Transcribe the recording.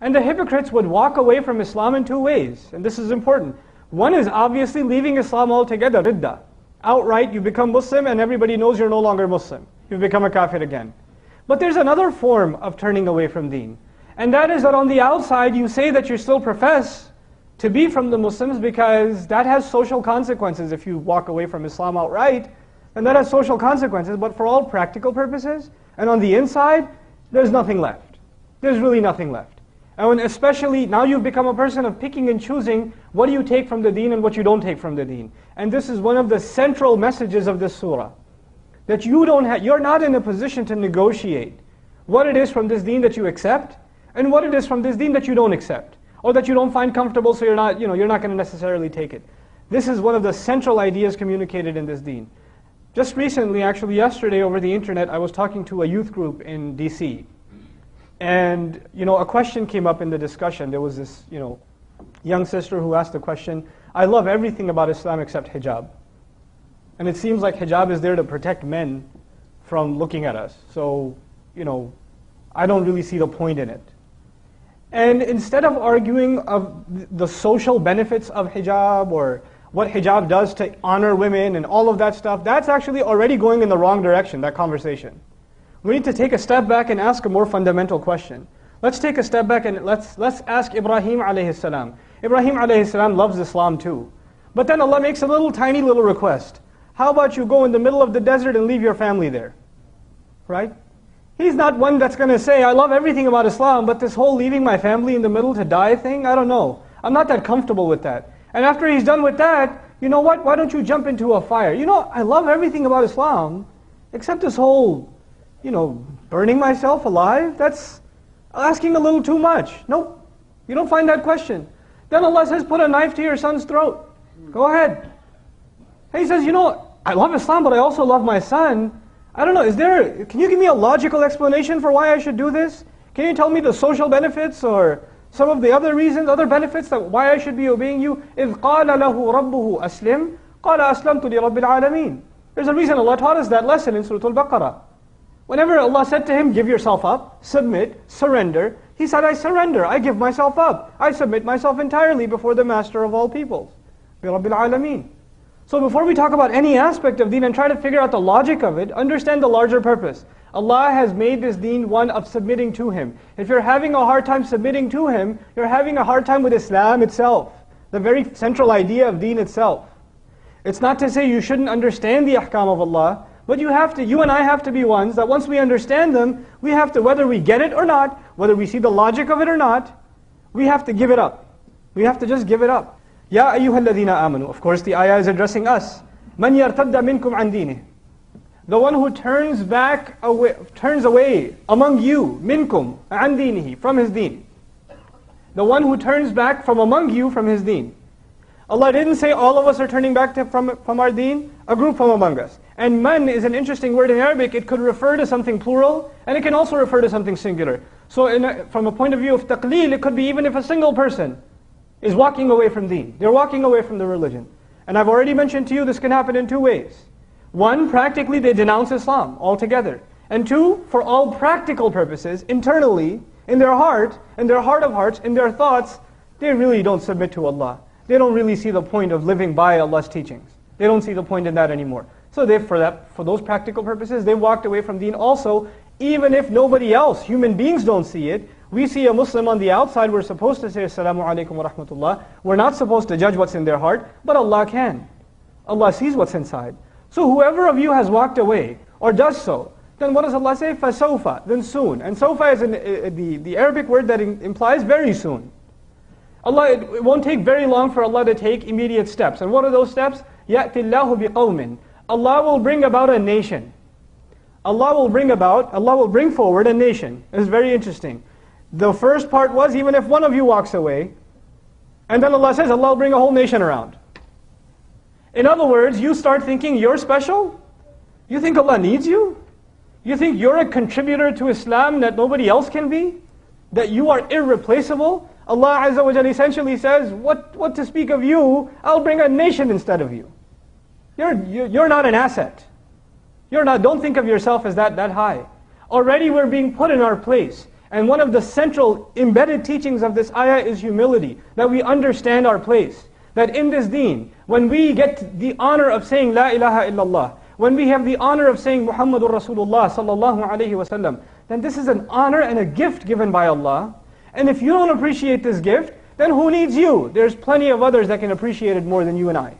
And the hypocrites would walk away from Islam in two ways, and this is important. One is obviously leaving Islam altogether, ridda. Outright, you become Muslim and everybody knows you're no longer Muslim. You become a kafir again. But there's another form of turning away from deen. And that is that on the outside, you say that you still profess to be from the Muslims because that has social consequences if you walk away from Islam outright. And that has social consequences, but for all practical purposes, and on the inside, there's nothing left. There's really nothing left. And when especially now you've become a person of picking and choosing what do you take from the deen and what you don't take from the deen. And this is one of the central messages of this surah. That you're not in a position to negotiate what it is from this deen that you accept and what it is from this deen that you don't accept. Or that you don't find comfortable, so you're not going to necessarily take it. This is one of the central ideas communicated in this deen. Just recently, actually yesterday over the internet, I was talking to a youth group in DC. And a question came up in the discussion. There was this young sister who asked the question, I love everything about Islam except hijab. And it seems like hijab is there to protect men from looking at us. So, I don't really see the point in it. And instead of arguing of the social benefits of hijab or what hijab does to honor women and all of that stuff, that's actually already going in the wrong direction, that conversation. We need to take a step back and ask a more fundamental question. Let's take a step back and let's ask Ibrahim alayhi salam. Ibrahim alayhi salam loves Islam too. But then Allah makes a tiny little request. How about you go in the middle of the desert and leave your family there? Right? He's not one that's going to say, I love everything about Islam, but this whole leaving my family in the middle to die thing, I don't know. I'm not that comfortable with that. And after he's done with that, you know what? Why don't you jump into a fire? I love everything about Islam, except this whole, burning myself alive. That's asking a little too much. Nope. You don't find that question. Then Allah says, put a knife to your son's throat. Go ahead. And he says, I love Islam, but I also love my son. I don't know, can you give me a logical explanation for why I should do this? Can you tell me the social benefits or some of the other reasons, other benefits that why I should be obeying you? إِذْ قَالَ لَهُ رَبُّهُ أَسْلِمْ قَالَ أَسْلَمْتُ لِرَبِّ الْعَالَمِينَ. There's a reason Allah taught us that lesson in Surah Al-Baqarah. Whenever Allah said to him, give yourself up, submit, surrender, he said, I surrender, I give myself up. I submit myself entirely before the Master of all peoples, بِرَبِّ الْعَالَمِينَ. So before we talk about any aspect of deen and try to figure out the logic of it, understand the larger purpose. Allah has made this deen one of submitting to Him. If you're having a hard time submitting to Him, you're having a hard time with Islam itself, the very central idea of deen itself. It's not to say you shouldn't understand the ahkam of Allah, but you and I have to be ones that once we understand them, we have to, whether we get it or not, whether we see the logic of it or not, we have to give it up. We have to just give it up. Ya ayyuha alladhina amanu. Of course the ayah is addressing us. Man yartadda minkum an dinihi. The one who turns away among you, minkum, an dinihi, from his deen. The one who turns back from among you from his deen. Allah didn't say all of us are turning back from our deen, a group from among us. And man is an interesting word in Arabic. It could refer to something plural, and it can also refer to something singular. So from a point of view of taqleel, it could be even if a single person is walking away from deen. They're walking away from the religion. And I've already mentioned to you this can happen in two ways. One, practically they denounce Islam altogether. And two, for all practical purposes, internally, in their heart of hearts, in their thoughts, they really don't submit to Allah. They don't really see the point of living by Allah's teachings. They don't see the point in that anymore. So for those practical purposes, they walked away from deen also, even if nobody else, human beings don't see it. We see a Muslim on the outside, we're supposed to say, Assalamu alaikum wa rahmatullah. We're not supposed to judge what's in their heart, but Allah can. Allah sees what's inside. So whoever of you has walked away, or does so, then what does Allah say? فَسَوْفَ, then soon. And sawfa is the Arabic word that implies very soon. It won't take very long for Allah to take immediate steps. And what are those steps? يَأْتِ اللَّهُ بِقَوْمٍ. Allah will bring about a nation. Allah will bring forward a nation. It's very interesting. The first part was, even if one of you walks away, and then Allah says, Allah will bring a whole nation around. In other words, you start thinking you're special? You think Allah needs you? You think you're a contributor to Islam that nobody else can be? That you are irreplaceable? Allah Azza wa Jalla essentially says, what to speak of you, I'll bring a nation instead of you. You're not an asset. Don't think of yourself as that high. Already we're being put in our place. And one of the central embedded teachings of this ayah is humility, that we understand our place. That in this deen, when we get the honor of saying La ilaha illallah, when we have the honor of saying Muhammadur Rasulullah sallallahu alayhi wasallam, then this is an honor and a gift given by Allah. And if you don't appreciate this gift, then who needs you? There's plenty of others that can appreciate it more than you and I.